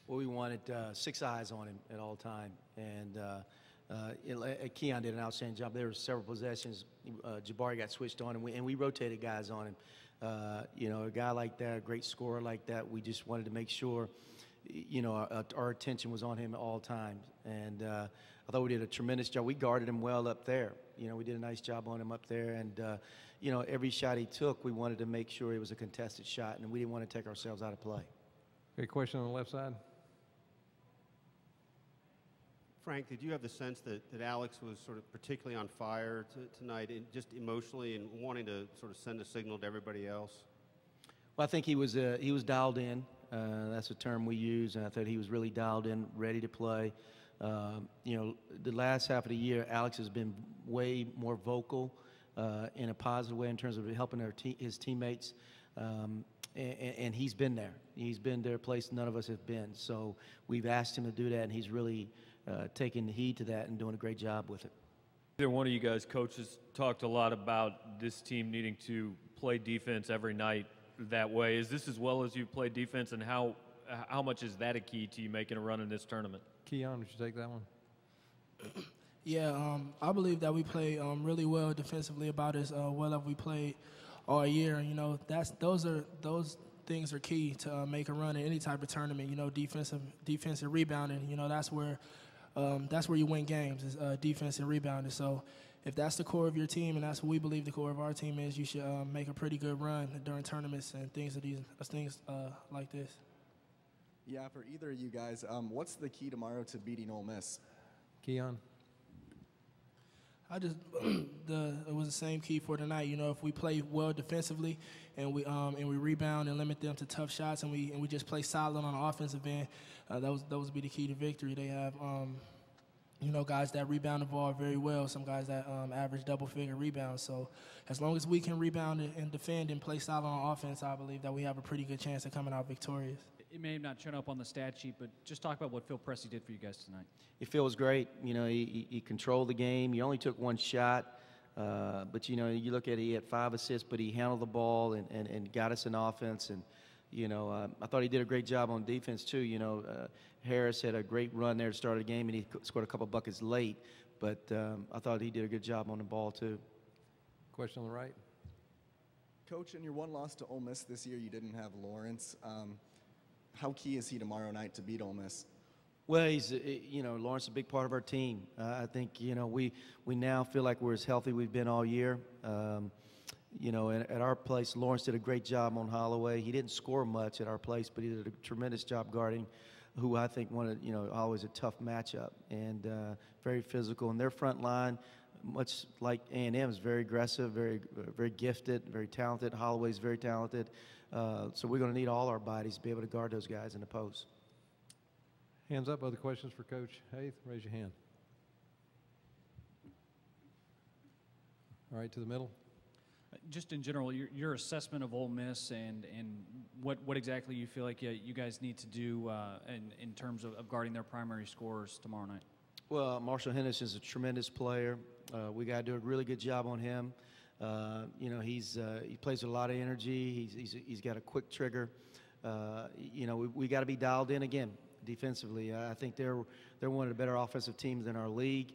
Well, we wanted 6 eyes on him at all time, and Keon did an outstanding job. There were several possessions. Jabari got switched on, and we rotated guys on him. A guy like that, a great scorer like that, we just wanted to make sure, our attention was on him at all times. And I thought we did a tremendous job. We guarded him well up there. We did a nice job on him up there. And, every shot he took, we wanted to make sure it was a contested shot, and we didn't want to take ourselves out of play. Okay, question on the left side. Frank, did you have the sense that Alex was sort of particularly on fire tonight, and just emotionally, and wanting to sort of send a signal to everybody else? Well, I think he was dialed in. That's a term we use, and I thought he was really dialed in, ready to play. The last half of the year, Alex has been way more vocal in a positive way in terms of helping his teammates, and he's been there. He's been there a place none of us have been. So we've asked him to do that, and he's really taking heed to that and doing a great job with it. Either one of you guys, coaches, talked a lot about this team needing to play defense every night that way. Is this as well as you play defense, and how much is that a key to you making a run in this tournament? Keon, would you take that one? Yeah, I believe that we play really well defensively, about as well as we played all year. Those things are key to make a run in any type of tournament. Defensive rebounding. That's where you win games, is defense and rebounding. So if that's the core of your team, and that's what we believe the core of our team is, you should make a pretty good run during tournaments and things like this. Yeah, for either of you guys, what's the key tomorrow to beating Ole Miss? Keon? It was the same key for tonight. If we play well defensively and we rebound and limit them to tough shots, and we just play solid on the offensive end, those would be the key to victory. They have guys that rebound the ball very well. Some guys that average double-figure rebounds. So as long as we can rebound and defend and play solid on offense, I believe that we have a pretty good chance of coming out victorious. It may have not shown up on the stat sheet, but just talk about what Phil Pressey did for you guys tonight. Phil was great. He controlled the game. He only took one shot, but you look at it, he had 5 assists, but he handled the ball and got us in offense. And I thought he did a great job on defense too. Harris had a great run there to start the game, and he scored a couple buckets late. But I thought he did a good job on the ball too. Question on the right. Coach, in your one loss to Ole Miss this year, you didn't have Lawrence. How key is he tomorrow night to beat Ole Miss? Well, he's Lawrence is a big part of our team. I think we now feel like we're as healthy we've been all year. At our place, Lawrence did a great job on Holloway. He didn't score much at our place, but he did a tremendous job guarding, who I think always a tough matchup, and very physical. And their front line, much like A&M, is very aggressive, very gifted, very talented. Holloway's very talented. So we're going to need all our bodies to be able to guard those guys in the post. Hands up. Other questions for Coach Haith? Raise your hand. All right, to the middle. Just in general, your assessment of Ole Miss and what exactly you feel like you guys need to do in terms of guarding their primary scorers tomorrow night. Well, Marshall Hennis is a tremendous player. We got to do a really good job on him. He plays with a lot of energy. He's got a quick trigger. We got to be dialed in again defensively. I think they're one of the better offensive teams in our league.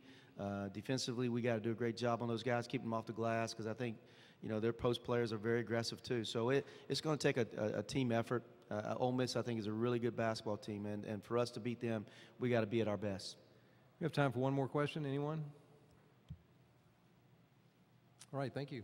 Defensively, we got to do a great job on those guys, keep them off the glass, because I think their post players are very aggressive too. So it's going to take a team effort. Ole Miss, I think, is a really good basketball team, and for us to beat them, we got to be at our best. We have time for one more question. Anyone? All right, thank you.